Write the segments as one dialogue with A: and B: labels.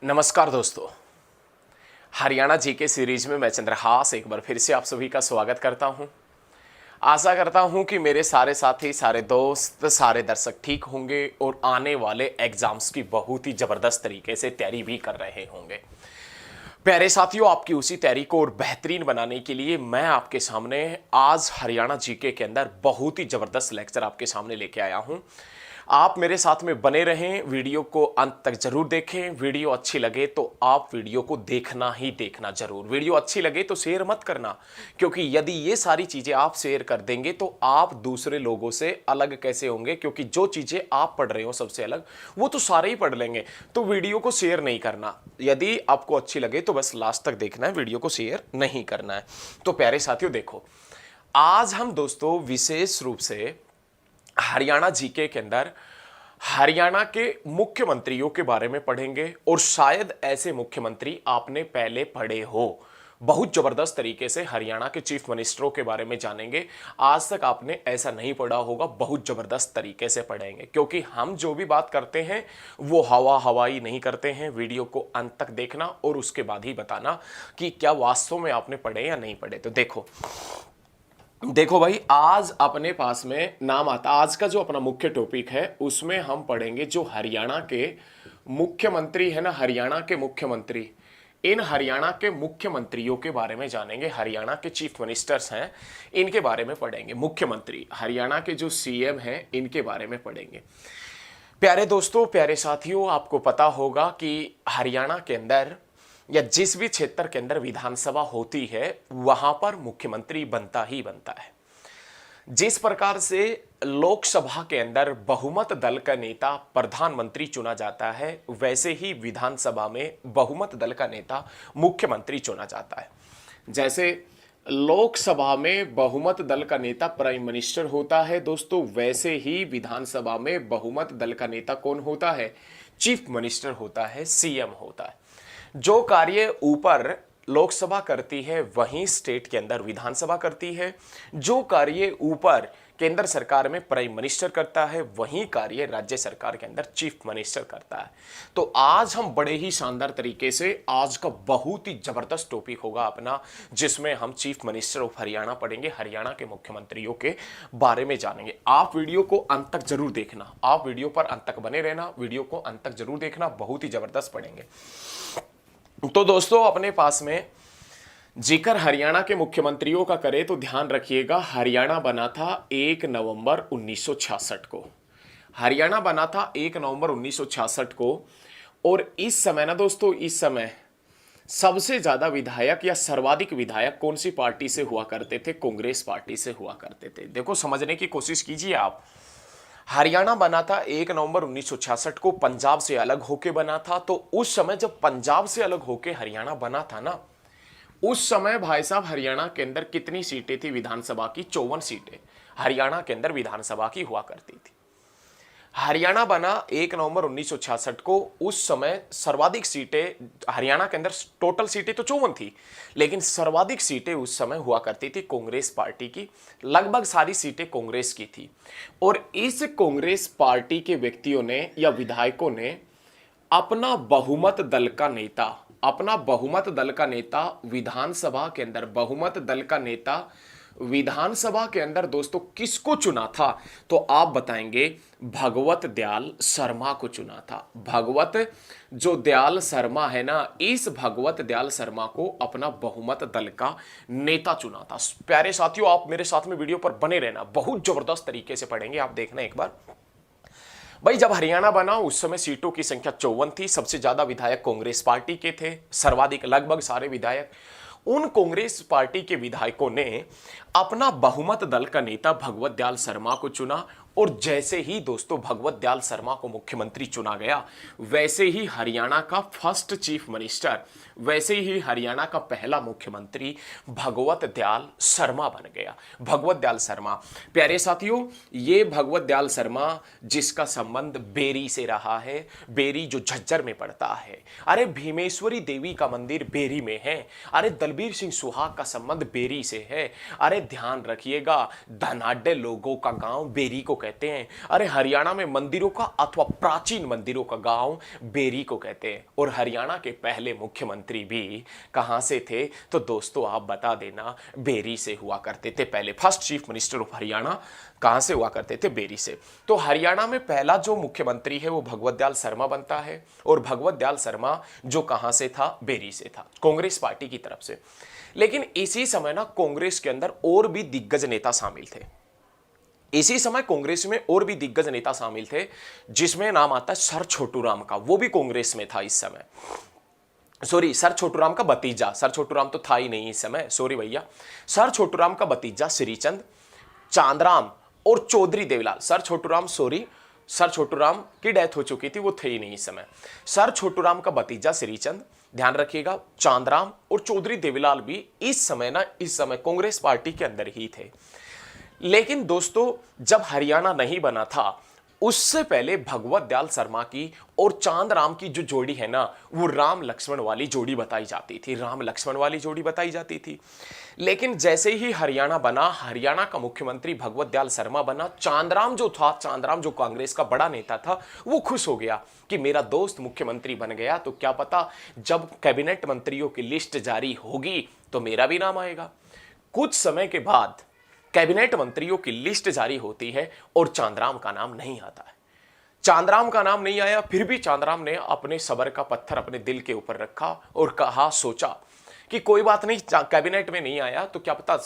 A: नमस्कार दोस्तों। Haryana GK series में मैं चंद्रहास एक बार फिर से आप सभी का स्वागत करता हूं। आशा करता हूं कि मेरे सारे साथी, सारे दोस्त, सारे दर्शक ठीक होंगे और आने वाले एग्जाम्स की बहुत ही जबरदस्त तरीके से तैयारी भी कर रहे होंगे। प्यारे साथियों, आपकी उसी तैयारी को और बेहतरीन बनाने के लिए मैं आपके सामने आज हरियाणा जीके के अंदर बहुत ही जबरदस्त लेक्चर आपके सामने लेके आया हूं। आप मेरे साथ में बने रहें, वीडियो को अंत तक जरूर देखें। वीडियो अच्छी लगे तो आप वीडियो को देखना ही देखना जरूर। वीडियो अच्छी लगे तो शेयर मत करना, क्योंकि यदि ये सारी चीजें आप शेयर कर देंगे तो आप दूसरे लोगों से अलग कैसे होंगे, क्योंकि जो चीजें आप पढ़ रहे हो सबसे अलग वो तो सारे ही पढ़ लेंगे। तो वीडियो को शेयर नहीं करना। यदि आपको अच्छी लगे तो बस लास्ट तक देखना है, वीडियो को शेयर नहीं करना है। तो प्यारे साथियों देखो, आज हम दोस्तों विशेष रूप से हरियाणा जीके के अंदर हरियाणा के मुख्यमंत्रियों के बारे में पढ़ेंगे और शायद ऐसे मुख्यमंत्री आपने पहले पढ़े हो। बहुत जबरदस्त तरीके से हरियाणा के चीफ मिनिस्टरों के बारे में जानेंगे। आज तक आपने ऐसा नहीं पढ़ा होगा, बहुत जबरदस्त तरीके से पढ़ेंगे, क्योंकि हम जो भी बात करते हैं वो हवाई नहीं करते हैं। वीडियो को अंत तक देखना और उसके बाद ही बताना कि क्या वास्तव में आपने पढ़े या नहीं पढ़े। तो देखो भाई, आज अपने पास में नाम आता, आज का जो अपना मुख्य टॉपिक है उसमें हम पढ़ेंगे जो हरियाणा के मुख्यमंत्री है ना, हरियाणा के मुख्यमंत्री, इन हरियाणा के मुख्यमंत्रियों के बारे में जानेंगे। हरियाणा के चीफ मिनिस्टर्स हैं, इनके बारे में पढ़ेंगे। मुख्यमंत्री हरियाणा के जो सीएम हैं इनके बारे में पढ़ेंगे। प्यारे दोस्तों, प्यारे साथियों, आपको पता होगा कि हरियाणा के अंदर या जिस भी क्षेत्र के अंदर विधानसभा होती है वहां पर मुख्यमंत्री बनता ही बनता है। जिस प्रकार से लोकसभा के अंदर बहुमत दल का नेता प्रधानमंत्री चुना जाता है, वैसे ही विधानसभा में बहुमत दल का नेता मुख्यमंत्री चुना जाता है। जैसे लोकसभा में बहुमत दल का नेता प्राइम मिनिस्टर होता है दोस्तों, वैसे ही विधानसभा में बहुमत दल का नेता कौन होता है? चीफ मिनिस्टर होता है, सीएम होता है। जो कार्य ऊपर लोकसभा करती है वहीं स्टेट के अंदर विधानसभा करती है। जो कार्य ऊपर केंद्र सरकार में प्राइम मिनिस्टर करता है वहीं कार्य राज्य सरकार के अंदर चीफ मिनिस्टर करता है। तो आज हम बड़े ही शानदार तरीके से, आज का बहुत ही जबरदस्त टॉपिक होगा अपना, जिसमें हम चीफ मिनिस्टर ऑफ हरियाणा पढ़ेंगे, हरियाणा के मुख्यमंत्रियों के बारे में जानेंगे। आप वीडियो को अंत तक जरूर देखना, आप वीडियो पर अंत तक बने रहना, वीडियो को अंत तक जरूर देखना, बहुत ही जबरदस्त पढ़ेंगे। तो दोस्तों, अपने पास में जिक्र हरियाणा के मुख्यमंत्रियों का करें तो ध्यान रखिएगा, हरियाणा बना था 1 नवंबर 1966 को। हरियाणा बना था 1 नवंबर 1966 को। और इस समय ना दोस्तों, इस समय सबसे ज्यादा विधायक या सर्वाधिक विधायक कौन सी पार्टी से हुआ करते थे? कांग्रेस पार्टी से हुआ करते थे। देखो, समझने की कोशिश कीजिए आप। हरियाणा बना था 1 नवंबर 1966 को, पंजाब से अलग होके बना था। तो उस समय जब पंजाब से अलग होके हरियाणा बना था ना, उस समय भाई साहब हरियाणा के अंदर कितनी सीटें थी विधानसभा की? 54 सीटें हरियाणा के अंदर विधानसभा की हुआ करती थी। हरियाणा बना 1 नवंबर 1966 को। उस समय सर्वाधिक सीटें हरियाणा के अंदर, टोटल सीटें तो 54 थी, लेकिन सर्वाधिक सीटें उस समय हुआ करती थी कांग्रेस पार्टी की। लगभग सारी सीटें कांग्रेस की थी। और इस कांग्रेस पार्टी के व्यक्तियों ने या विधायकों ने अपना बहुमत दल का नेता, अपना बहुमत दल का नेता विधानसभा के अंदर, बहुमत दल का नेता विधानसभा के अंदर दोस्तों किसको चुना था? तो आप बताएंगे, भगवत दयाल शर्मा को चुना था। भगवत जो दयाल शर्मा है ना, इस भगवत दयाल शर्मा को अपना बहुमत दल का नेता चुना था। प्यारे साथियों, आप मेरे साथ में वीडियो पर बने रहना, बहुत जबरदस्त तरीके से पढ़ेंगे, आप देखना एक बार। भाई, जब हरियाणा बना उस समय सीटों की संख्या 54 थी। सबसे ज्यादा विधायक कांग्रेस पार्टी के थे, सर्वाधिक लगभग सारे विधायक। उन कांग्रेस पार्टी के विधायकों ने अपना बहुमत दल का नेता भगवत दयाल शर्मा को चुना। और जैसे ही दोस्तों भगवत दयाल शर्मा को मुख्यमंत्री चुना गया, वैसे ही हरियाणा का फर्स्ट चीफ मिनिस्टर, वैसे ही हरियाणा का पहला मुख्यमंत्री भगवत दयाल शर्मा बन गया। भगवत दयाल शर्मा, प्यारे साथियों, ये भगवत दयाल शर्मा जिसका संबंध बेरी से रहा है, बेरी जो झज्जर में पड़ता है। अरे भीमेश्वरी देवी का मंदिर बेरी में है। अरे दलबीर सिंह सुहाग का संबंध बेरी से है। अरे ध्यान रखिएगा, धनाढ्य लोगों का गांव बेरी को कहते हैं? अरे हरियाणा में मंदिरों का अथवा प्राचीन मंदिरों का गांव बेरी को कहते हैं। और हरियाणा के पहले मुख्यमंत्री भी कहां से थे? तो दोस्तों आप बता देना, बेरी से हुआ करते थे। पहले first chief minister of Haryana कहां से हुआ करते थे? बेरी से। तो हरियाणा में पहला जो मुख्यमंत्री है वो भगवत दयाल शर्मा बनता है। और भगवत दयाल शर्मा जो कहां से था? बेरी से था, कांग्रेस पार्टी की तरफ से। लेकिन इसी समय ना कांग्रेस के अंदर और भी दिग्गज नेता शामिल थे। इसी समय कांग्रेस में और भी दिग्गज नेता शामिल थे, जिसमें नाम आता है सर छोटूराम का। वो भी कांग्रेस में था इस समय। सॉरी, सर छोटूराम का भतीजा, सर छोटूराम तो था ही नहीं इस समय, सॉरी भैया। सर छोटूराम का भतीजा श्रीचंद, चांदराम और Chaudhary Devilal. Sir Chhoturam, sorry, sir Chhoturam की डेथ हो चुकी थी, वो थे ही नहीं इस समय। सर छोटूराम का भतीजा श्रीचंद, ध्यान रखिएगा, चांदराम और चौधरी देवीलाल भी इस समय कांग्रेस पार्टी के अंदर ही थे। लेकिन दोस्तों जब हरियाणा नहीं बना था, उससे पहले भगवत दयाल शर्मा की और चांदराम की जो जोड़ी है ना, वो राम लक्ष्मण वाली जोड़ी बताई जाती थी, राम लक्ष्मण वाली जोड़ी बताई जाती थी। लेकिन जैसे ही हरियाणा बना, हरियाणा का मुख्यमंत्री भगवत दयाल शर्मा बना, चांदराम जो था, चांदराम जो कांग्रेस का बड़ा नेता था, वो खुश हो गया कि मेरा दोस्त मुख्यमंत्री बन गया, तो क्या पता जब कैबिनेट मंत्रियों की लिस्ट जारी होगी तो मेरा भी नाम आएगा। कुछ समय के बाद कैबिनेट मंत्रियों की लिस्ट जारी होती है और चांदराम का नाम नहीं आता है। चांदराम का नाम नहीं आया, फिर भी चांदराम ने अपने सबर का पत्थर अपने दिल के ऊपर रखा और कहा, सोचा कि कोई बात नहीं, कैबिनेट में नहीं आया तो क्या पता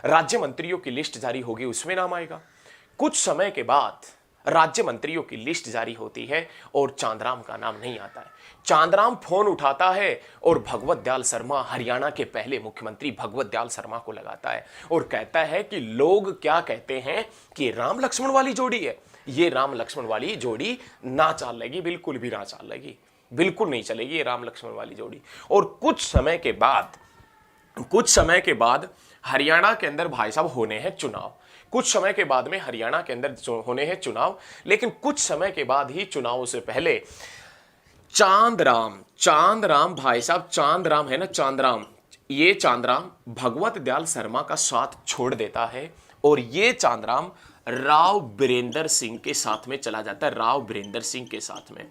A: राज्य मंत्रियों की लिस्ट जारी होगी, उसमें नाम आएगा। कुछ समय के बाद राज्य मंत्रियों की लिस्ट जारी होती है और चांदराम का नाम नहीं आता है। चांदराम फोन उठाता है और भगवत दयाल शर्मा, हरियाणा के पहले मुख्यमंत्री भगवत दयाल शर्मा को लगाता है और कहता है कि लोग क्या कहते हैं कि राम लक्ष्मण वाली जोड़ी है, ये राम लक्ष्मण वाली जोड़ी ना चलेगी, बिल्कुल भी ना चलेगी, बिल्कुल नहीं चलेगी ये राम लक्ष्मण वाली जोड़ी। और कुछ समय के बाद हरियाणा के अंदर भाई साहब होने हैं चुनाव। कुछ समय के बाद में हरियाणा के अंदर होने हैं चुनाव, लेकिन कुछ समय के बाद ही चुनावों से पहले चांदराम भाई साहब, चांदराम है ना, ये चांदराम भगवत दयाल शर्मा का साथ छोड़ देता है और ये चांदराम राव बीरेंद्र सिंह के साथ में चला जाता है, राव बीरेंद्र सिंह के साथ में।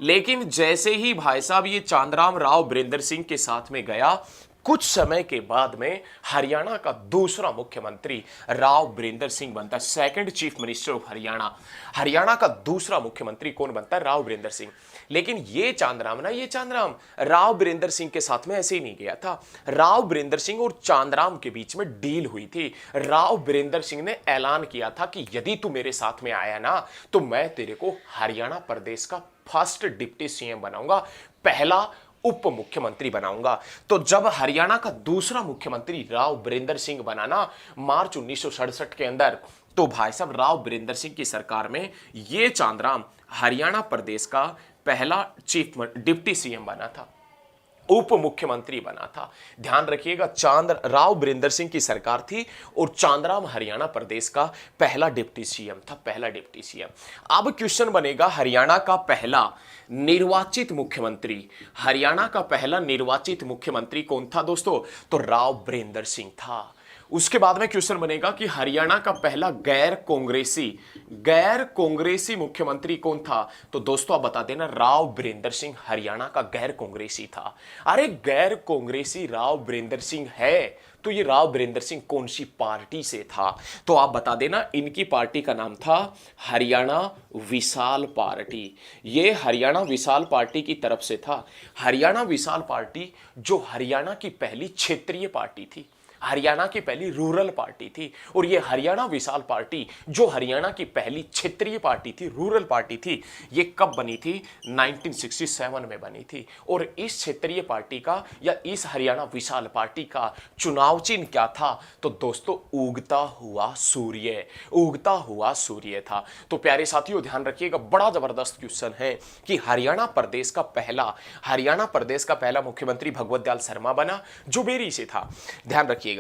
A: लेकिन जैसे ही भाई साहब ये चांदराम राव बीरेंद्र सिंह के साथ में गया, कुछ समय के बाद में हरियाणा का दूसरा मुख्यमंत्री राव बीरेंद्र सिंह बनता है, second chief minister of Haryana. Haryana का दूसरा मुख्यमंत्री कौन बनता है? राव बीरेंद्र सिंह। लेकिन ये चांदराम राव बीरेंद्र सिंह के साथ में ऐसे ही नहीं गया था। राव बीरेंद्र सिंह और चांदराम के बीच में डील हुई थी। राव बीरेंद्र सिंह ने ऐलान किया था कि यदि तू मेरे साथ में आया ना तो मैं तेरे को हरियाणा प्रदेश का फर्स्ट डिप्टी सीएम बनाऊंगा, पहला उप मुख्यमंत्री बनाऊंगा। तो जब हरियाणा का दूसरा मुख्यमंत्री राव बीरेंद्र सिंह बना ना मार्च 1967 के अंदर, तो भाई साहब राव बीरेंद्र सिंह की सरकार में ये चांदराम हरियाणा प्रदेश का पहला डिप्टी सीएम बना था, उप मुख्यमंत्री बना था। ध्यान रखिएगा, राव बीरेंद्र सिंह की सरकार थी और चांदराम हरियाणा प्रदेश का पहला डिप्टी सीएम था, पहला डिप्टी सीएम। अब क्वेश्चन बनेगा, हरियाणा का पहला निर्वाचित मुख्यमंत्री, हरियाणा का पहला निर्वाचित मुख्यमंत्री कौन था दोस्तों? तो राव बीरेंद्र सिंह था। उसके बाद में क्वेश्चन बनेगा कि हरियाणा का पहला गैर कांग्रेसी मुख्यमंत्री कौन था? तो दोस्तों आप बता देना, राव बीरेंद्र सिंह हरियाणा का गैर कांग्रेसी था। अरे गैर कांग्रेसी राव बीरेंद्र सिंह है तो ये राव बीरेंद्र सिंह कौन सी पार्टी से था? तो आप बता देना, इनकी पार्टी का नाम था हरियाणा विशाल पार्टी। ये हरियाणा विशाल पार्टी की तरफ से था। हरियाणा विशाल पार्टी जो हरियाणा की पहली क्षेत्रीय पार्टी थी, हरियाणा की पहली रूरल पार्टी थी। और ये हरियाणा विशाल पार्टी जो हरियाणा की पहली क्षेत्रीय पार्टी थी, रूरल पार्टी थी, ये कब बनी थी? 1967 में बनी थी। और इस क्षेत्रीय पार्टी का या इस हरियाणा विशाल पार्टी का चुनाव चिन्ह क्या था? तो दोस्तों उगता हुआ सूर्य था। तो प्यारे साथियों ध्यान रखिएगा, बड़ा जबरदस्त क्वेश्चन है कि हरियाणा प्रदेश का पहला मुख्यमंत्री भगवत दयाल शर्मा बना जो बेरी से था। ध्यान रखिए।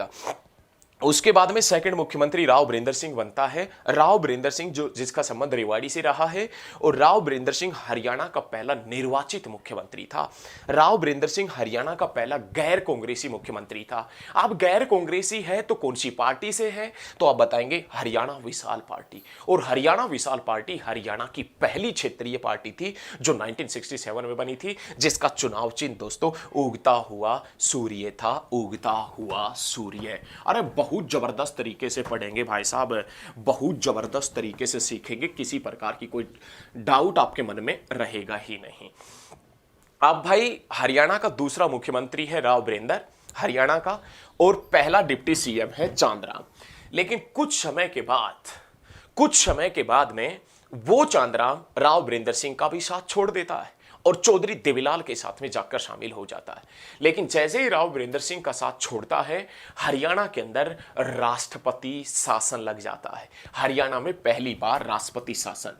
A: उसके बाद में सेकंड मुख्यमंत्री राव बिरेंद्र सिंह बनता है। राव बिरेंद्र सिंह जो जिसका संबंध रेवाड़ी से रहा है, और राव बिरेंद्र सिंह हरियाणा का पहला निर्वाचित मुख्यमंत्री था। राव बिरेंद्र सिंह हरियाणा का पहला गैर कांग्रेसी मुख्यमंत्री था। अब गैर कांग्रेसी है तो कौन सी पार्टी से है, तो आप बताएंगे हरियाणा विशाल पार्टी। और हरियाणा विशाल पार्टी हरियाणा की पहली क्षेत्रीय पार्टी थी जो 1967 में बनी थी, जिसका चुनाव चिन्ह दोस्तों उगता हुआ सूर्य था। उगता हुआ सूर्य। अरे बहुत जबरदस्त तरीके से पढ़ेंगे भाई साहब, बहुत जबरदस्त तरीके से सीखेंगे, किसी प्रकार की कोई डाउट आपके मन में रहेगा ही नहीं। अब भाई हरियाणा का दूसरा मुख्यमंत्री है राव बिरेंद्र हरियाणा का, और पहला डिप्टी सीएम है चांदराम। लेकिन कुछ समय के बाद में वो चांदराम राव बिरेंद्र सिंह का भी साथ छोड़ देता है और चौधरी देवीलाल के साथ में जाकर शामिल हो जाता है। लेकिन जैसे ही राव बिरेंद्र सिंह का साथ छोड़ता है, हरियाणा के अंदर राष्ट्रपति शासन लग जाता है। हरियाणा में पहली बार राष्ट्रपति शासन,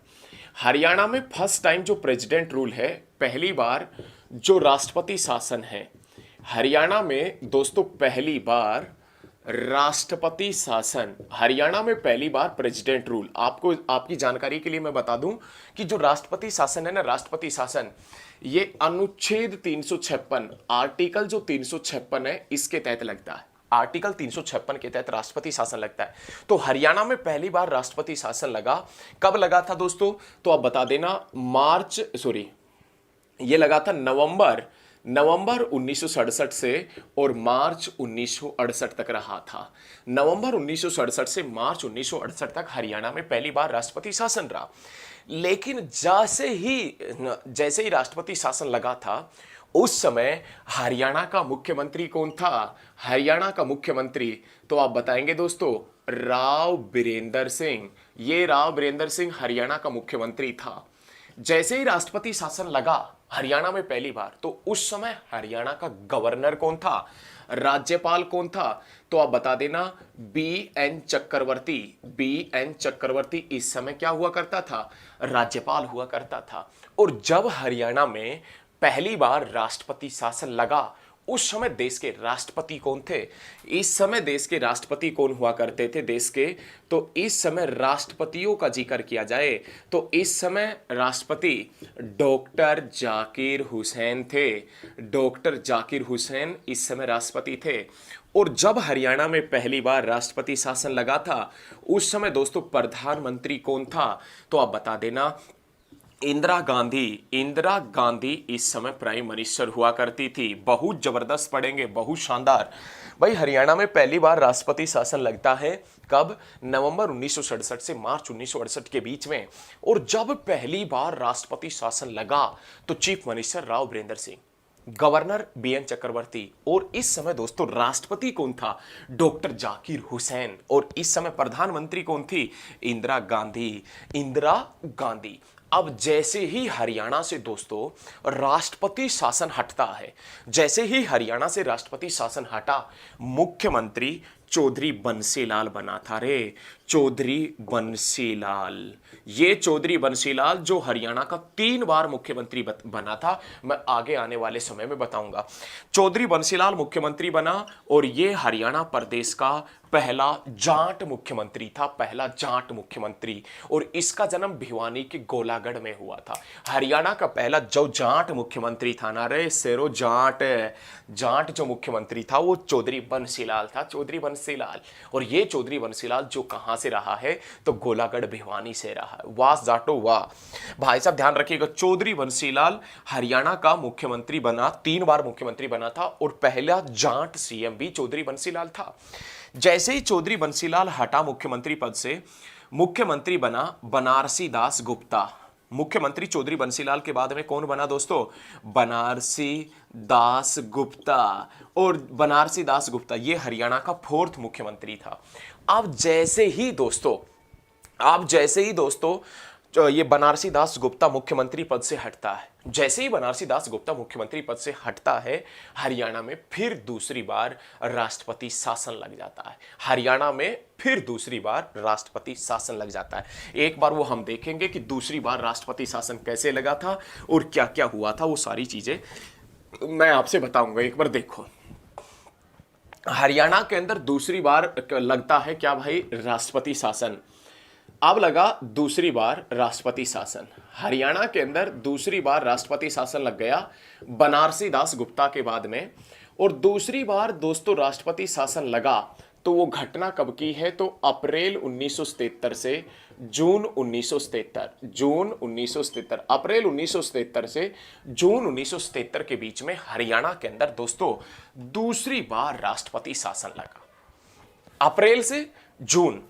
A: हरियाणा में फर्स्ट टाइम जो प्रेसिडेंट रूल है, पहली बार जो राष्ट्रपति शासन है हरियाणा में दोस्तों, पहली बार राष्ट्रपति शासन, हरियाणा में पहली बार प्रेसिडेंट रूल। आपको आपकी जानकारी के लिए मैं बता दूं कि जो राष्ट्रपति शासन है ना, राष्ट्रपति शासन ये अनुच्छेद 356 आर्टिकल जो 356 है इसके तहत लगता है। आर्टिकल 356 के तहत राष्ट्रपति शासन लगता है। तो हरियाणा में पहली बार राष्ट्रपति शासन लगा, कब लगा था दोस्तों, तो आप बता देना, ये लगा था नवंबर 1967 से और मार्च 1968 तक रहा था। नवंबर 1967 से मार्च 1968 तक हरियाणा में पहली बार राष्ट्रपति शासन रहा। लेकिन जैसे ही राष्ट्रपति शासन लगा था, उस समय हरियाणा का मुख्यमंत्री कौन था, हरियाणा का मुख्यमंत्री, तो आप बताएंगे दोस्तों राव बिरेंद्र सिंह। ये राव बिरेंद्र सिंह हरियाणा का मुख्यमंत्री था। जैसे ही राष्ट्रपति शासन लगा हरियाणा में पहली बार, तो उस समय हरियाणा का गवर्नर कौन था, राज्यपाल कौन था, तो आप बता देना बीएन चक्रवर्ती इस समय क्या हुआ करता था, राज्यपाल हुआ करता था। और जब हरियाणा में पहली बार राष्ट्रपति शासन लगा, उस समय देश के राष्ट्रपति कौन थे, इस समय देश के राष्ट्रपति कौन हुआ करते थे देश के, तो इस समय राष्ट्रपतियों का जिक्र किया जाए तो इस समय राष्ट्रपति डॉक्टर जाकिर हुसैन थे। डॉक्टर जाकिर हुसैन इस समय राष्ट्रपति थे। और जब हरियाणा में पहली बार राष्ट्रपति शासन लगा था, उस समय दोस्तों प्रधानमंत्री कौन था, तो आप बता देना इंदिरा गांधी इस समय प्राइम मिनिस्टर हुआ करती थी। बहुत जबरदस्त पढ़ेंगे, बहुत शानदार। भाई हरियाणा में पहली बार राष्ट्रपति शासन लगता है कब, नवंबर 1967 से मार्च 1968 के बीच में। और जब पहली बार राष्ट्रपति शासन लगा तो chief minister Rao Birendra Singh, governor B N Chakravarti, और इस समय दोस्तों राष्ट्रपति कौन था, डॉक्टर जाकिर हुसैन, और इस समय प्रधानमंत्री कौन थी, इंदिरा गांधी। अब जैसे ही हरियाणा से दोस्तों राष्ट्रपति शासन हटता है, जैसे ही हरियाणा से राष्ट्रपति शासन हटा, मुख्यमंत्री चौधरी बंसीलाल बना था रे, चौधरी बंसीलाल। ये चौधरी बंसीलाल जो हरियाणा का 3 बार मुख्यमंत्री बना था, मैं आगे आने वाले समय में बताऊंगा। चौधरी बंसीलाल मुख्यमंत्री बना और ये हरियाणा प्रदेश का पहला जाट मुख्यमंत्री था, पहला जाट मुख्यमंत्री। और इसका जन्म भिवानी के गोलागढ़ में हुआ था। हरियाणा का पहला जो जाट मुख्यमंत्री था ना रे शेरो, जाट जो मुख्यमंत्री था वो चौधरी बंसीलाल था, चौधरी बंसीलाल। और ये चौधरी बंसीलाल जो कहां से रहा है, तो गोलागढ़ भिवानी से रहा है। वाह जाटो वाह। भाई साहब ध्यान रखिएगा, चौधरी बंसीलाल हरियाणा का मुख्यमंत्री बना, 3 बार मुख्यमंत्री बना था, और पहला जाट सीएम भी चौधरी बंसीलाल था। जैसे ही चौधरी बंसीलाल हटा मुख्यमंत्री पद से, मुख्यमंत्री बना बनारसी दास गुप्ता। मुख्यमंत्री चौधरी बंसीलाल के बाद में कौन बना दोस्तों, बनारसी दास गुप्ता। और बनारसी दास गुप्ता ये हरियाणा का 4th मुख्यमंत्री था। अब जैसे ही दोस्तों ये बनारसी दास गुप्ता मुख्यमंत्री पद से हटता है, जैसे ही बनारसी दास गुप्ता मुख्यमंत्री पद से हटता है, हरियाणा में फिर दूसरी बार राष्ट्रपति शासन लग जाता है। हरियाणा में फिर दूसरी बार राष्ट्रपति शासन लग जाता है। एक बार वो हम देखेंगे कि दूसरी बार राष्ट्रपति शासन कैसे लगा था और क्या क्या हुआ था, वो सारी चीजें मैं आपसे बताऊंगा। एक बार देखो, हरियाणा के अंदर दूसरी बार लगता है क्या भाई, राष्ट्रपति शासन। अब लगा दूसरी बार राष्ट्रपति शासन, हरियाणा के अंदर दूसरी बार राष्ट्रपति शासन लग गया बनारसी दास गुप्ता के बाद में। और दूसरी बार दोस्तों राष्ट्रपति शासन लगा तो वो घटना कब की है, तो अप्रैल 1977 से जून 1977, जून 1977, अप्रैल 1977 से जून 1977 के बीच में हरियाणा के अंदर दोस्तों दूसरी बार राष्ट्रपति शासन लगा। अप्रैल से जून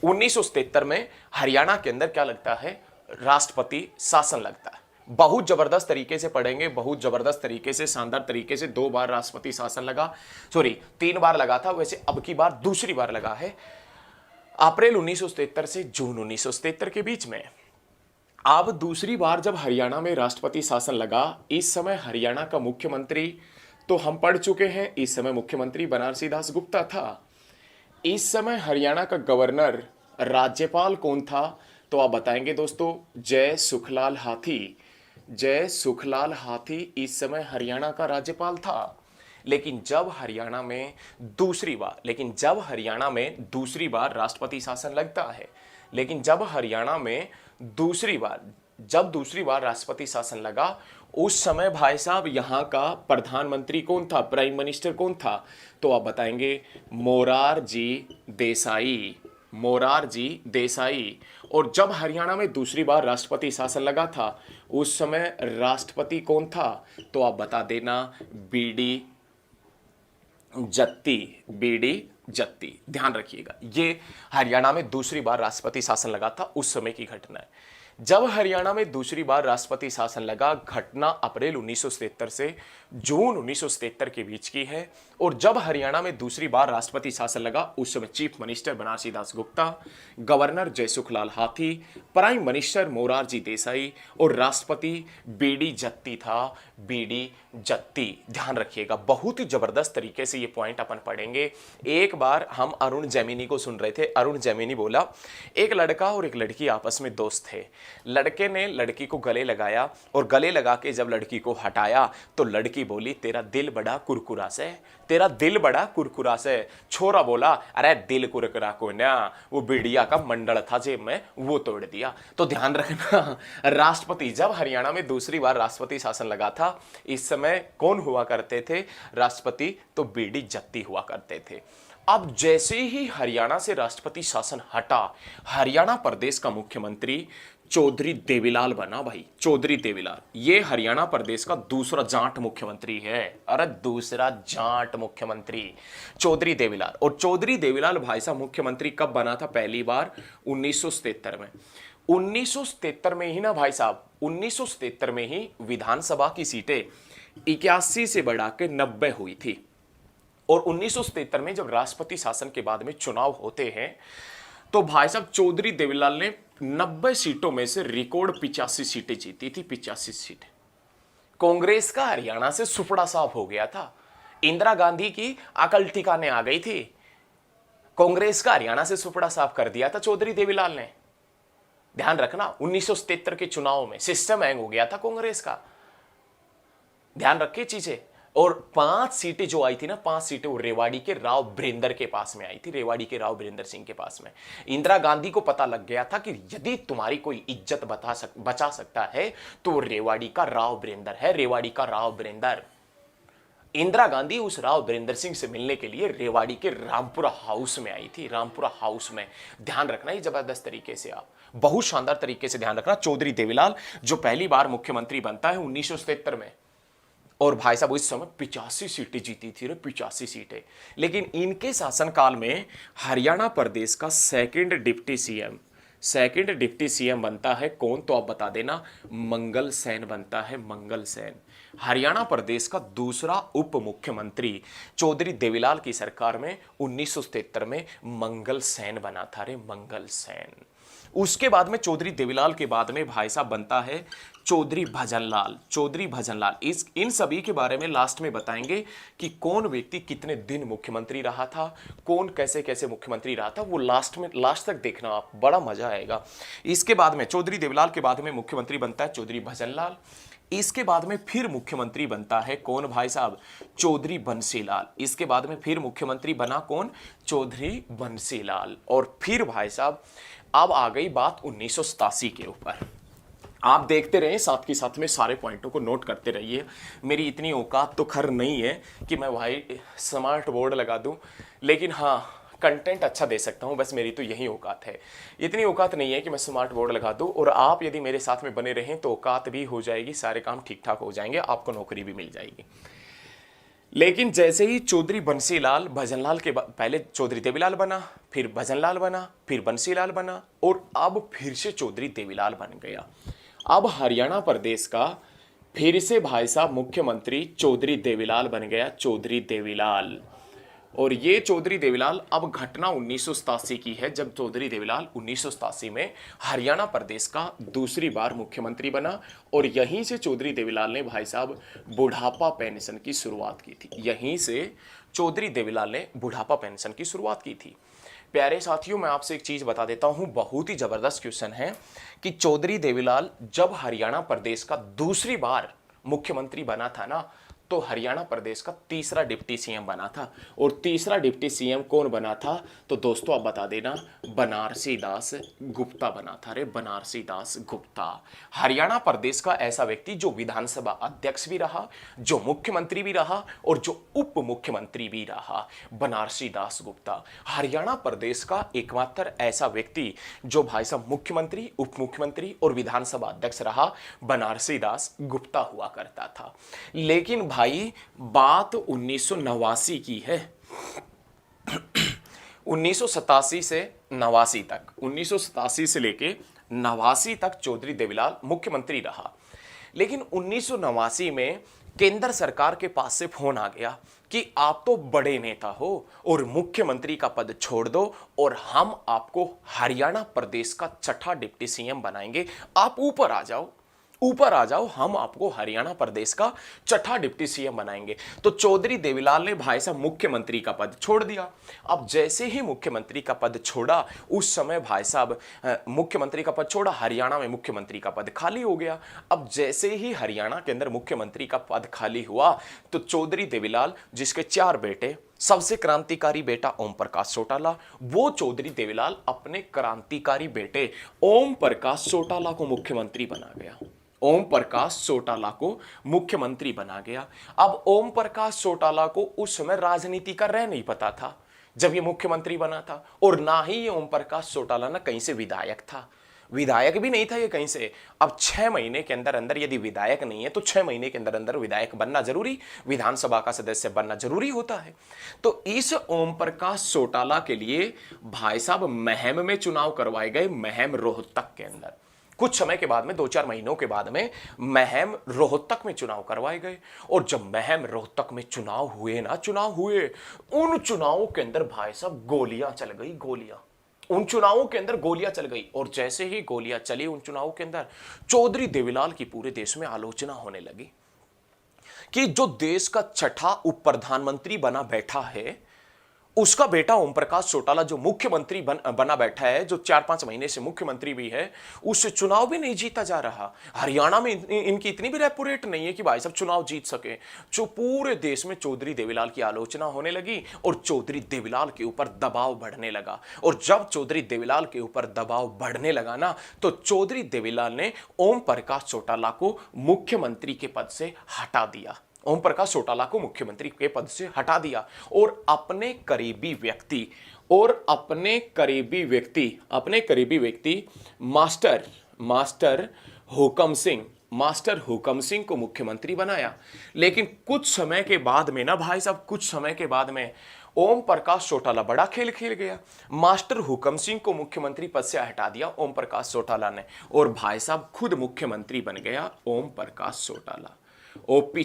A: 1977 में हरियाणा के अंदर क्या लगता है, राष्ट्रपति शासन लगता है। बहुत जबरदस्त तरीके से पढ़ेंगे, बहुत जबरदस्त तरीके से, शानदार तरीके से। 2 बार राष्ट्रपति शासन लगा, सॉरी 3 बार लगा था, वैसे अब की बार दूसरी बार लगा है अप्रैल 1977 से जून 1977 के बीच में। अब दूसरी बार जब हरियाणा में राष्ट्रपति शासन लगा, इस समय हरियाणा का मुख्यमंत्री तो हम पढ़ चुके हैं, इस समय मुख्यमंत्री बनारसी दास गुप्ता था। इस समय हरियाणा का गवर्नर राज्यपाल कौन था, तो आप बताएंगे दोस्तों, जय सुखलाल हाथी। जय सुखलाल हाथी इस समय हरियाणा का राज्यपाल था। लेकिन जब हरियाणा में दूसरी बार राष्ट्रपति शासन लगता है, लेकिन जब हरियाणा में दूसरी बार राष्ट्रपति शासन लगा, उस समय भाई साहब यहां का प्रधानमंत्री कौन था, प्राइम मिनिस्टर कौन था, तो आप बताएंगे मोरारजी देसाई, मोरारजी देसाई। और जब हरियाणा में दूसरी बार राष्ट्रपति शासन लगा था, उस समय राष्ट्रपति कौन था, तो आप बता देना, बीडी जत्ती, बीडी जत्ती। ध्यान रखिएगा, ये हरियाणा में दूसरी बार राष्ट्रपति शासन लगा था, उस समय की घटना है। जब हरियाणा में दूसरी बार राष्ट्रपति शासन लगा, घटना अप्रैल 1977 से जून 1977 के बीच की है। और जब हरियाणा में दूसरी बार राष्ट्रपति शासन लगा, उस समय chief minister Banarasi Das Gupta, governor Jaysukhlal हाथी, प्राइम मिनिस्टर मोरारजी देसाई और राष्ट्रपति बीडी जत्ती था, बीडी जत्ती। ध्यान रखिएगा, बहुत ही जबरदस्त तरीके से ये पॉइंट अपन पढ़ेंगे। एक बार हम अरुण जैमिनी को सुन रहे थे, अरुण जैमिनी बोला, एक लड़का और एक लड़की आपस में दोस्त थे। लड़के ने लड़की को गले लगाया और गले लगा के जब लड़की को हटाया तो लड़की बोली, तेरा दिल बड़ा कुरकुरा से, तेरा दिल बड़ा कुरकुरा से। छोरा बोला, अरे दिल कुरकुरा को ना, वो बिड़िया का मंडल था जेब में, वो तोड़ दिया। तो ध्यान रखना, राष्ट्रपति, जब हरियाणा में दूसरी बार राष्ट्रपति शासन लगा था, इस समय कौन हुआ करते थे राष्ट्रपति, तो बीडी जत्ती हुआ करते थे। अब जैसे ही हरियाणा से राष्ट्रपति शासन हटा, हरियाणा प्रदेश का मुख्यमंत्री चौधरी देवीलाल बना। भाई चौधरी देवीलाल, ये हरियाणा प्रदेश का दूसरा जाट मुख्यमंत्री है। अरे दूसरा जाट मुख्यमंत्री चौधरी देवीलाल। और चौधरी देवीलाल भाई साहब मुख्यमंत्री कब बना था, पहली बार 1977 में। 1977 में ही ना भाई साहब, 1977 में ही विधानसभा की सीटें 81 से बढ़ा के 90 हुई थी। और 1977 में जब राष्ट्रपति शासन के बाद में चुनाव होते हैं, तो भाई साहब चौधरी देवीलाल ने 90 सीटों में से रिकॉर्ड 85 सीटें जीती थी। 85 सीटें। कांग्रेस का हरियाणा से सुपड़ा साफ हो गया था, इंदिरा गांधी की अकल ठिकाने आ गई थी। कांग्रेस का हरियाणा से सुपड़ा साफ कर दिया था चौधरी देवीलाल ने। ध्यान रखना, 1977 के चुनाव में सिस्टम हैंग हो गया था कांग्रेस का। ध्यान रखिए चीजें। और 5 सीटें जो आई थी ना, 5 सीटें वो रेवाड़ी के राव ब्रिंदर के पास में आई थी, रेवाड़ी के राव ब्रिंदर सिंह के पास में। इंदिरा गांधी को पता लग गया था कि यदि तुम्हारी कोई इज्जत बचा सकता है तो रेवाड़ी का राव ब्रिंदर है, रेवाड़ी का राव ब्रिंदर। इंदिरा गांधी उस राव ब्रिंदर सिंह से मिलने के लिए रेवाड़ी के रामपुरा हाउस में आई थी, रामपुरा हाउस में। ध्यान रखना, ये जबरदस्त तरीके से, आप बहुत शानदार तरीके से ध्यान रखना। चौधरी देवीलाल जो पहली बार मुख्यमंत्री बनता है 1977 में, और भाई साहब उस समय 85 सीटें जीती थी, 85 सीटें। लेकिन इनके शासनकाल में हरियाणा प्रदेश का सेकंड डिप्टी सीएम बनता है कौन, तो आप बता देना, मंगल सेन बनता है, मंगल सेन। हरियाणा प्रदेश का दूसरा उप मुख्यमंत्री चौधरी देवीलाल की सरकार में 1977 में मंगल सेन बना था, रे मंगल सेन। उसके बाद में चौधरी देवीलाल के बाद में भाई साहब बनता है चौधरी भजनलाल, चौधरी भजनलाल। इन सभी के बारे में लास्ट में बताएंगे कि कौन व्यक्ति कितने दिन मुख्यमंत्री रहा था, कौन कैसे कैसे मुख्यमंत्री रहा था, वो लास्ट तक देखना आप, बड़ा मजा आएगा। इसके बाद में चौधरी देवीलाल के बाद में मुख्यमंत्री बनता है चौधरी भजनलाल। इसके बाद में फिर मुख्यमंत्री बनता है कौन भाई साहब? चौधरी बंसीलाल। इसके बाद में फिर मुख्यमंत्री बना कौन? चौधरी बंसीलाल। और फिर भाई साहब अब आ गई बात 1987 के ऊपर। आप देखते रहिए, साथ के साथ में सारे पॉइंटों को नोट करते रहिए। मेरी इतनी औकात तो खैर नहीं है कि मैं भाई स्मार्ट बोर्ड लगा दूं, लेकिन हाँ कंटेंट अच्छा दे सकता हूं, बस मेरी तो यही औकात है। इतनी औकात नहीं है कि मैं स्मार्ट बोर्ड लगा दूं, और आप यदि मेरे साथ में बने रहें तो औकात भी हो जाएगी, सारे काम ठीक ठाक हो जाएंगे, आपको नौकरी भी मिल जाएगी। लेकिन जैसे ही चौधरी बंसीलाल भजनलाल के पहले चौधरी देवीलाल बना, फिर भजनलाल बना, फिर बंसीलाल बना, और अब फिर से चौधरी देवीलाल बन गया। अब हरियाणा प्रदेश का फिर से भाई साहब मुख्यमंत्री चौधरी देवीलाल बन गया, चौधरी देवीलाल। और ये चौधरी देवीलाल, अब घटना 1987 की है, जब चौधरी देवीलाल 1987 में हरियाणा प्रदेश का दूसरी बार मुख्यमंत्री बना। और यहीं से चौधरी देवीलाल ने भाई साहब बुढ़ापा पेंशन की शुरुआत की थी। यहीं से चौधरी देवीलाल ने बुढ़ापा पेंशन की शुरुआत की थी। प्यारे साथियों, मैं आपसे एक चीज बता देता हूं, बहुत ही जबरदस्त क्वेश्चन है कि चौधरी देवीलाल जब हरियाणा प्रदेश का दूसरी बार मुख्यमंत्री बना था ना, तो हरियाणा प्रदेश का तीसरा डिप्टी सीएम बना था। और तीसरा डिप्टी सीएम कौन बना था? तो दोस्तों आप बता देना, बनारसी दास गुप्ता बना था। रे बनारसी दास गुप्ता, हरियाणा प्रदेश का ऐसा व्यक्ति जो विधानसभा अध्यक्ष भी रहा, जो मुख्यमंत्री भी रहा, और जो उप मुख्यमंत्री भी रहा। बनारसी दास गुप्ता हरियाणा प्रदेश का एकमात्र ऐसा व्यक्ति जो भाई साहब मुख्यमंत्री, उप मुख्यमंत्री और विधानसभा अध्यक्ष रहा, बनारसी दास गुप्ता हुआ करता था। लेकिन भाई बात 1989 की है। 1987 से 89 तक, 1987 से लेके 89 तक चौधरी देवीलाल मुख्यमंत्री रहा। लेकिन 1989 में केंद्र सरकार के पास से फोन आ गया कि आप तो बड़े नेता हो और मुख्यमंत्री का पद छोड़ दो, और हम आपको हरियाणा प्रदेश का छठा डिप्टी सीएम बनाएंगे, आप ऊपर आ जाओ, ऊपर आ जाओ, हम आपको हरियाणा प्रदेश का छठा डिप्टी सीएम बनाएंगे। तो चौधरी देवीलाल ने भाई साहब मुख्यमंत्री का पद छोड़ दिया। अब जैसे ही मुख्यमंत्री का पद छोड़ा, उस समय भाई साहब मुख्यमंत्री का पद छोड़ा, हरियाणा में मुख्यमंत्री का पद खाली हो गया। अब जैसे ही हरियाणा के अंदर मुख्यमंत्री का पद खाली हुआ, तो चौधरी देवीलाल, जिसके 4 बेटे, सबसे क्रांतिकारी बेटा ओम प्रकाश चौटाला, वो चौधरी देवीलाल अपने क्रांतिकारी बेटे ओम प्रकाश चौटाला को मुख्यमंत्री बना गया। ओम प्रकाश चौटाला को मुख्यमंत्री बना गया। अब ओम प्रकाश चौटाला को उस समय राजनीति का रह नहीं पता था जब ये मुख्यमंत्री बना था, और ना ही ये ओम प्रकाश चौटाला ना कहीं से विधायक था, विधायक भी नहीं था ये कहीं से। अब 6 महीने के अंदर अंदर यदि विधायक नहीं है तो 6 महीने के अंदर अंदर विधायक बनना जरूरी, विधानसभा का सदस्य बनना जरूरी होता है। तो इस ओम प्रकाश चौटाला के लिए भाई साहब महम में चुनाव करवाए गए, महम रोहतक के अंदर। कुछ समय के बाद में, 2-4 महीनों के बाद में महम रोहतक में चुनाव करवाए गए। और जब महम रोहतक में चुनाव हुए ना, चुनाव हुए, उन चुनावों के अंदर भाई साहब गोलियां चल गई, गोलियां, उन चुनावों के अंदर गोलियां चल गई। और जैसे ही गोलियां चली उन चुनावों के अंदर, चौधरी देवीलाल की पूरे देश में आलोचना होने लगी कि जो देश का छठा उप प्रधानमंत्री बना बैठा है, उसका बेटा ओम प्रकाश चौटाला जो मुख्यमंत्री बना बैठा है, जो 4-5 महीने से मुख्यमंत्री भी है, उससे चुनाव भी नहीं जीता जा रहा। हरियाणा में इनकी इतनी भी रेपुटेट नहीं है कि भाई साहब चुनाव जीत सके। जो पूरे देश में चौधरी देवीलाल की आलोचना होने लगी और चौधरी देवीलाल के ऊपर दबाव बढ़ने लगा। और जब चौधरी देवीलाल के ऊपर दबाव बढ़ने लगा ना, तो चौधरी देवीलाल ने ओम प्रकाश चौटाला को मुख्यमंत्री के पद से हटा दिया। ओम प्रकाश चौटाला को मुख्यमंत्री के पद से हटा दिया और अपने करीबी व्यक्ति मास्टर हुकम सिंह को मुख्यमंत्री बनाया। लेकिन कुछ समय के बाद में ना भाई साहब, कुछ समय के बाद में ओम प्रकाश चौटाला बड़ा खेल खेल गया। मास्टर हुकम सिंह को मुख्यमंत्री पद से हटा दिया ओम प्रकाश चौटाला ने, और भाई साहब खुद मुख्यमंत्री बन गया ओम प्रकाश चौटाला। ओपी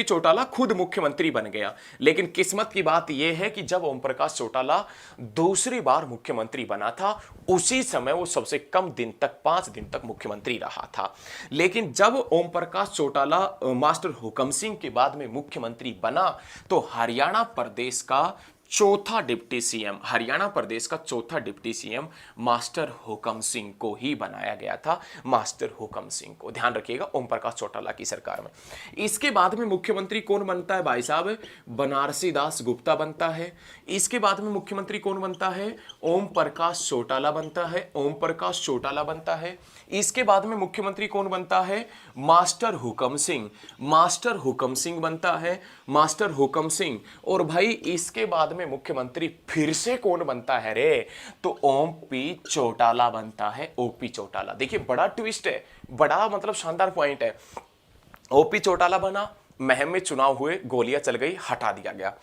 A: चौटाला खुद मुख्यमंत्री बन गया। लेकिन किस्मत की बात यह है कि जब ओम प्रकाश चौटाला दूसरी बार मुख्यमंत्री बना था, उसी समय वो सबसे कम दिन तक, 5 दिन तक मुख्यमंत्री रहा था। लेकिन जब ओम प्रकाश चौटाला मास्टर हुकम सिंह के बाद में मुख्यमंत्री बना, तो हरियाणा प्रदेश का चौथा डिप्टी सीएम, हरियाणा प्रदेश का चौथा डिप्टी सीएम मास्टर हुकम सिंह को ही बनाया गया था, मास्टर हुकम सिंह को, ध्यान रखिएगा, ओम प्रकाश चौटाला की सरकार में। इसके बाद में मुख्यमंत्री कौन बनता है भाई साहब? बनारसी दास गुप्ता बनता है। इसके बाद में मुख्यमंत्री कौन बनता है? ओम प्रकाश चौटाला बनता है, ओम प्रकाश चौटाला बनता है। इसके बाद में मुख्यमंत्री कौन बनता है? मास्टर हुकम सिंह, मास्टर हुकम सिंह बनता है, मास्टर हुकम सिंह। और भाई इसके बाद में मुख्यमंत्री फिर से कौन बनता है रे? तो ओम पी चौटाला बनता है, ओपी चौटाला। देखिए बड़ा ट्विस्ट है, बड़ा मतलब शानदार पॉइंट है। ओपी चौटाला बना, महम में चुनाव हुए, गोलियां चल गई, हटा दिया गया।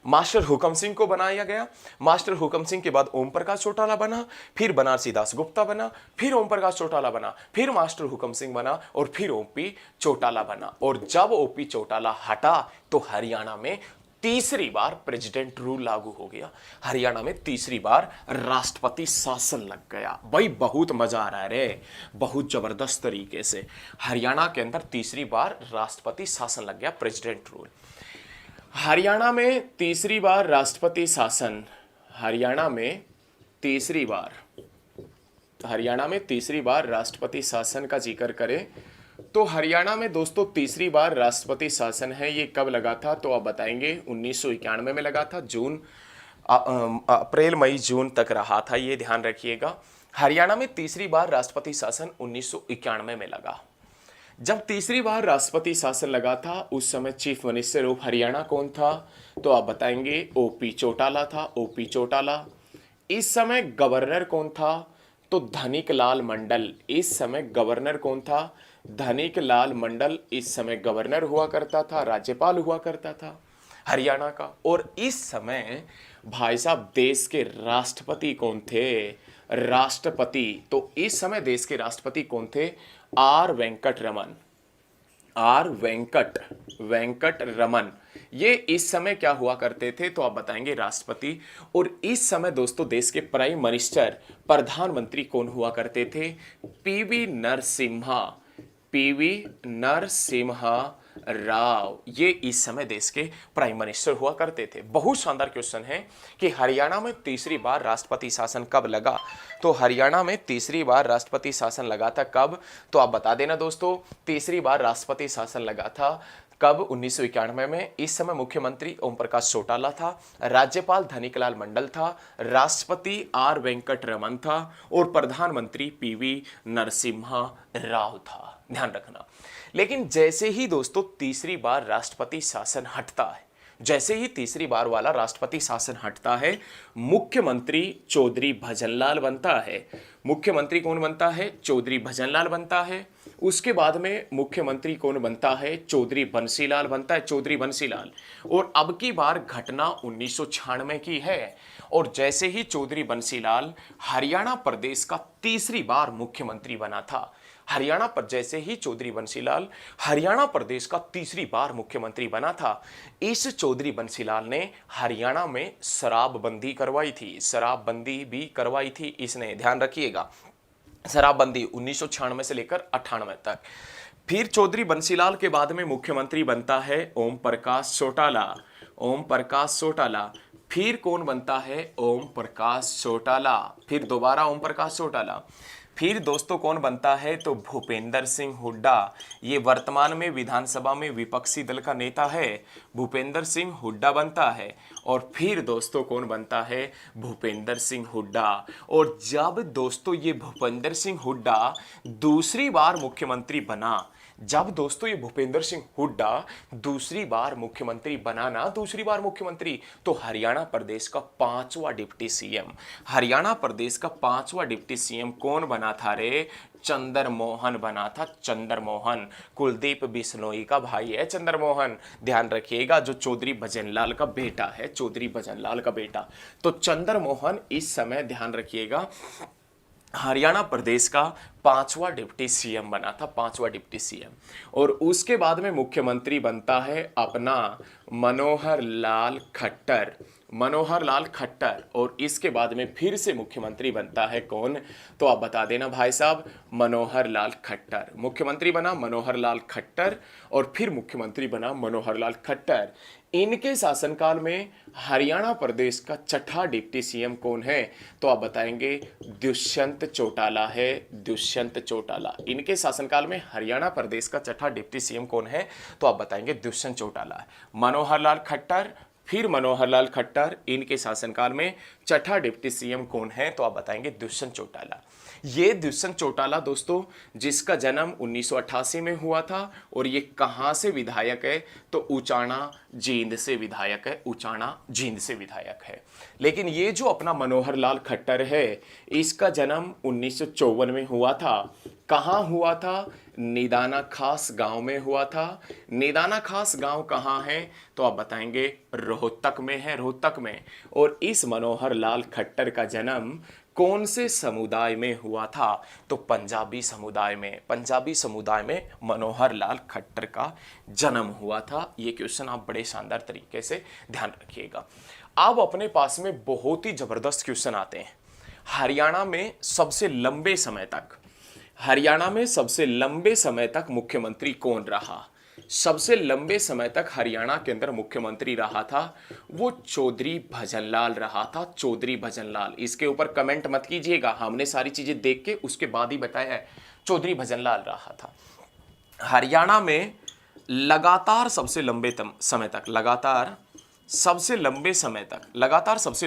A: मास्टर हुकम सिंह को बनाया गया, मास्टर हुकम सिंह के बाद ओम प्रकाश चौटाला बना, फिर बनारसी दास गुप्ता बना, फिर ओम प्रकाश चौटाला बना, फिर मास्टर हुकम सिंह बना, और फिर ओपी चौटाला बना। और जब ओपी चौटाला हटा तो हरियाणा में तीसरी बार प्रेसिडेंट रूल लागू हो गया, हरियाणा में तीसरी बार राष्ट्रपति शासन लग गया। भाई बहुत मजा आ रहा है रे, बहुत जबरदस्त तरीके से हरियाणा के अंदर तीसरी बार राष्ट्रपति शासन लग गया, प्रेसिडेंट रूल। हरियाणा में तीसरी बार राष्ट्रपति शासन, हरियाणा में तीसरी बार, हरियाणा में तीसरी बार राष्ट्रपति शासन का जिक्र करें तो हरियाणा में दोस्तों तीसरी बार राष्ट्रपति शासन है। ये कब लगा था तो आप बताएंगे, 1991 में लगा था, जून अप्रैल मई जून तक रहा था, ये ध्यान रखिएगा। हरियाणा में तीसरी बार राष्ट्रपति शासन 1991 में लगा। जब तीसरी बार राष्ट्रपति शासन लगा था उस समय चीफ मिनिस्टर ऑफ हरियाणा कौन था तो आप बताएंगे, ओपी चौटाला था, ओपी चौटाला। इस समय गवर्नर कौन था तो धनिक लाल मंडल, इस समय गवर्नर कौन था? धनिक लाल मंडल इस समय गवर्नर हुआ करता था, राज्यपाल हुआ करता था हरियाणा का। और इस समय भाई साहब देश के राष्ट्रपति कौन थे? राष्ट्रपति, तो इस समय देश के राष्ट्रपति कौन थे? R Venkataraman, R Venkataraman. ये इस समय क्या हुआ करते थे तो आप बताएंगे, राष्ट्रपति। और इस समय दोस्तों देश के प्राइम मिनिस्टर, प्रधानमंत्री कौन हुआ करते थे? पीवी नरसिम्हा, पीवी नरसिम्हा राव, ये इस समय देश के प्राइम मिनिस्टर हुआ करते थे। बहुत शानदार क्वेश्चन है कि हरियाणा में तीसरी बार राष्ट्रपति शासन कब लगा, तो हरियाणा में तीसरी बार राष्ट्रपति शासन लगा था कब, तो आप बता देना दोस्तों। तीसरी बार राष्ट्रपति शासन लगा था कब? 1991 में। इस समय मुख्यमंत्री ओम प्रकाश चौटाला था, राज्यपाल धनिकलाल मंडल था, राष्ट्रपति आर वेंकट रमन था, और प्रधानमंत्री पीवी नरसिम्हा राव था, ध्यान रखना। लेकिन जैसे ही दोस्तों तीसरी बार राष्ट्रपति शासन हटता है, जैसे ही तीसरी बार वाला राष्ट्रपति शासन हटता है, मुख्यमंत्री चौधरी भजनलाल बनता है। मुख्यमंत्री कौन बनता है? चौधरी भजनलाल बनता है। उसके बाद में मुख्यमंत्री कौन बनता है? चौधरी बंसीलाल बनता है, चौधरी बंसीलाल। और अब की बार घटना 1996 की है। और जैसे ही चौधरी बंसीलाल हरियाणा प्रदेश का तीसरी बार मुख्यमंत्री बना था, हरियाणा पर जैसे ही चौधरी बंसीलाल हरियाणा प्रदेश का तीसरी बार मुख्यमंत्री बना था, इस चौधरी बंसीलाल ने हरियाणा में शराबबंदी करवाई थी, शराबबंदी भी करवाई थी इसने, ध्यान रखिएगा। शराबबंदी 1996 से लेकर 98 तक। फिर चौधरी बंसीलाल के बाद में मुख्यमंत्री बनता है ओम प्रकाश चौटाला, ओम प्रकाश चौटाला। फिर कौन बनता है? ओम प्रकाश चौटाला। फिर दोबारा ओम प्रकाश चौटाला। फिर दोस्तों कौन बनता है? तो भूपेंद्र सिंह हुड्डा। ये वर्तमान में विधानसभा में विपक्षी दल का नेता है, भूपेंद्र सिंह हुड्डा बनता है। और फिर दोस्तों कौन बनता है? भूपेंद्र सिंह हुड्डा। और जब दोस्तों ये भूपेंद्र सिंह हुड्डा दूसरी बार मुख्यमंत्री बना, जब दोस्तों ये भूपेंद्र सिंह हुड्डा दूसरी बार मुख्यमंत्री बनाना, दूसरी बार मुख्यमंत्री, तो हरियाणा प्रदेश का 5वां डिप्टी सीएम, हरियाणा प्रदेश का 5वां डिप्टी सीएम कौन बना था रे? चंद्रमोहन बना था, चंद्रमोहन। कुलदीप बिश्नोई का भाई है चंद्रमोहन, ध्यान रखिएगा, जो चौधरी भजनलाल का बेटा है, चौधरी भजनलाल का बेटा। तो चंद्रमोहन इस समय ध्यान रखिएगा हरियाणा प्रदेश का 5वां डिप्टी सीएम बना था, 5वां डिप्टी सीएम। और उसके बाद में मुख्यमंत्री बनता है अपना मनोहर लाल खट्टर, मनोहर लाल खट्टर, और इसके बाद में फिर से मुख्यमंत्री बनता है कौन, तो आप बता देना भाई साहब, मनोहर लाल खट्टर। मुख्यमंत्री बना मनोहर लाल खट्टर और फिर मुख्यमंत्री बना मनोहर लाल खट्टर। इनके शासनकाल में हरियाणा प्रदेश का छठा डिप्टी सीएम कौन है, तो आप बताएंगे दुष्यंत चौटाला है, दुष्यंत चौटाला। इनके शासनकाल में हरियाणा प्रदेश का छठा डिप्टी सीएम कौन है, तो आप बताएंगे दुष्यंत चौटाला। मनोहर लाल खट्टर, फिर मनोहर लाल खट्टर, इनके शासनकाल में छठा डिप्टी सीएम कौन है, तो आप बताएंगे दुष्यंत चौटाला। ये दुष्यंत चौटाला दोस्तों, जिसका जन्म 1988 में हुआ था, और ये कहां से विधायक है, तो उचाना जींद से विधायक है, उचाना जींद से विधायक है। लेकिन ये जो अपना मनोहर लाल खट्टर है, इसका जन्म 1954 में हुआ था। कहां हुआ था, निदाना खास गांव में हुआ था। निदाना खास गांव कहां है, तो आप बताएंगे रोहतक में है, रोहतक में। और इस मनोहर लाल खट्टर का जन्म कौन से समुदाय में हुआ था, तो पंजाबी समुदाय में, पंजाबी समुदाय में मनोहर लाल खट्टर का जन्म हुआ था। ये क्वेश्चन आप बड़े शानदार तरीके से ध्यान रखिएगा। अब अपने पास में बहुत ही जबरदस्त क्वेश्चन आते हैं। हरियाणा में सबसे लंबे समय तक, हरियाणा में सबसे लंबे समय तक मुख्यमंत्री कौन रहा? सबसे लंबे समय तक हरियाणा के अंदर मुख्यमंत्री रहा था, वो चौधरी भजनलाल रहा था, चौधरी भजनलाल। इसके ऊपर कमेंट मत कीजिएगा, हमने सारी चीजें देख के उसके बाद ही बताया है, चौधरी भजनलाल रहा था। हरियाणा में लगातार सबसे लंबे समय तक, लगातार सबसे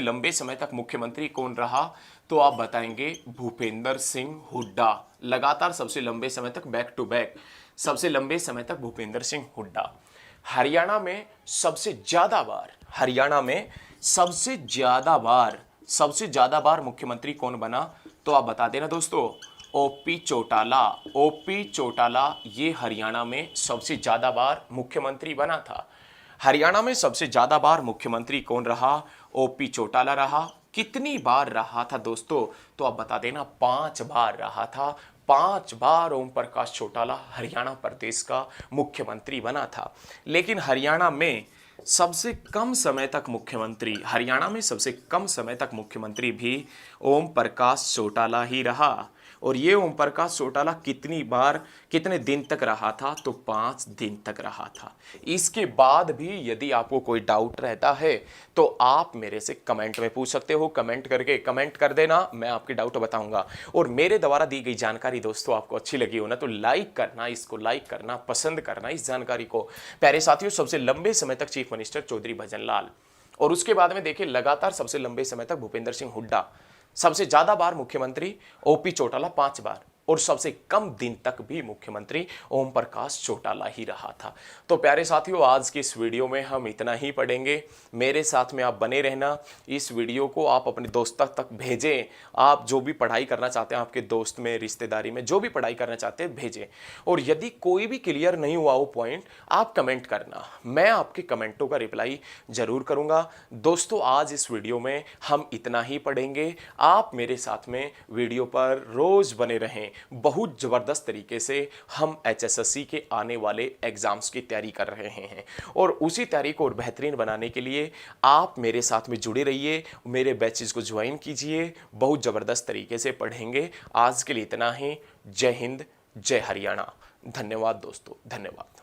A: लंबे समय तक मुख्यमंत्री कौन रहा, तो आप बताएंगे भूपेंद्र सिंह हुड्डा। लगातार सबसे लंबे समय तक, बैक टू बैक सबसे लंबे समय तक भूपेंद्र सिंह हुड्डा। हरियाणा में सबसे ज्यादा बार, हरियाणा में सबसे ज्यादा बार मुख्यमंत्री कौन बना, तो आप बता देना दोस्तों, ओपी चौटाला। ओपी चौटाला ये हरियाणा में सबसे ज्यादा बार मुख्यमंत्री बना था। हरियाणा में सबसे ज्यादा बार मुख्यमंत्री कौन रहा, ओपी चौटाला रहा। कितनी बार रहा था दोस्तों, तो आप बता देना 5 बार रहा था। 5 बार ओम प्रकाश चौटाला हरियाणा प्रदेश का मुख्यमंत्री बना था। लेकिन हरियाणा में सबसे कम समय तक मुख्यमंत्री, हरियाणा में सबसे कम समय तक मुख्यमंत्री भी ओम प्रकाश चौटाला ही रहा। और ये ओम प्रकाश चौटाला कितनी बार, कितने दिन तक रहा था, तो 5 दिन तक रहा था। इसके बाद भी यदि आपको कोई डाउट रहता है तो आप मेरे से कमेंट में पूछ सकते हो। कमेंट करके कमेंट कर देना, मैं आपके डाउट बताऊंगा। और मेरे द्वारा दी गई जानकारी दोस्तों आपको अच्छी लगी हो ना, तो लाइक करना, इसको लाइक करना, पसंद करना इस जानकारी को। प्यारे साथियों, सबसे लंबे समय तक चीफ मिनिस्टर चौधरी भजनलाल, और उसके बाद में देखिए लगातार सबसे लंबे समय तक भूपेंद्र सिंह हुड्डा, सबसे ज्यादा बार मुख्यमंत्री ओपी चौटाला 5 बार, और सबसे कम दिन तक भी मुख्यमंत्री ओम प्रकाश चौटाला ही रहा था। तो प्यारे साथियों, आज की इस वीडियो में हम इतना ही पढ़ेंगे। मेरे साथ में आप बने रहना। इस वीडियो को आप अपने दोस्तों तक भेजें। आप जो भी पढ़ाई करना चाहते हैं, आपके दोस्त में, रिश्तेदारी में जो भी पढ़ाई करना चाहते हैं, भेजें। और यदि कोई भी क्लियर नहीं हुआ वो पॉइंट, आप कमेंट करना, मैं आपके कमेंटों का रिप्लाई जरूर करूंगा। दोस्तों, आज इस वीडियो में हम इतना ही पढ़ेंगे। आप मेरे साथ में वीडियो पर रोज बने रहें। बहुत जबरदस्त तरीके से हम एचएसएससी के आने वाले एग्जाम्स की तैयारी कर रहे हैं, और उसी तैयारी को और बेहतरीन बनाने के लिए आप मेरे साथ में जुड़े रहिए, मेरे बैचेस को ज्वाइन कीजिए। बहुत जबरदस्त तरीके से पढ़ेंगे। आज के लिए इतना ही। जय हिंद, जय हरियाणा। धन्यवाद दोस्तों, धन्यवाद।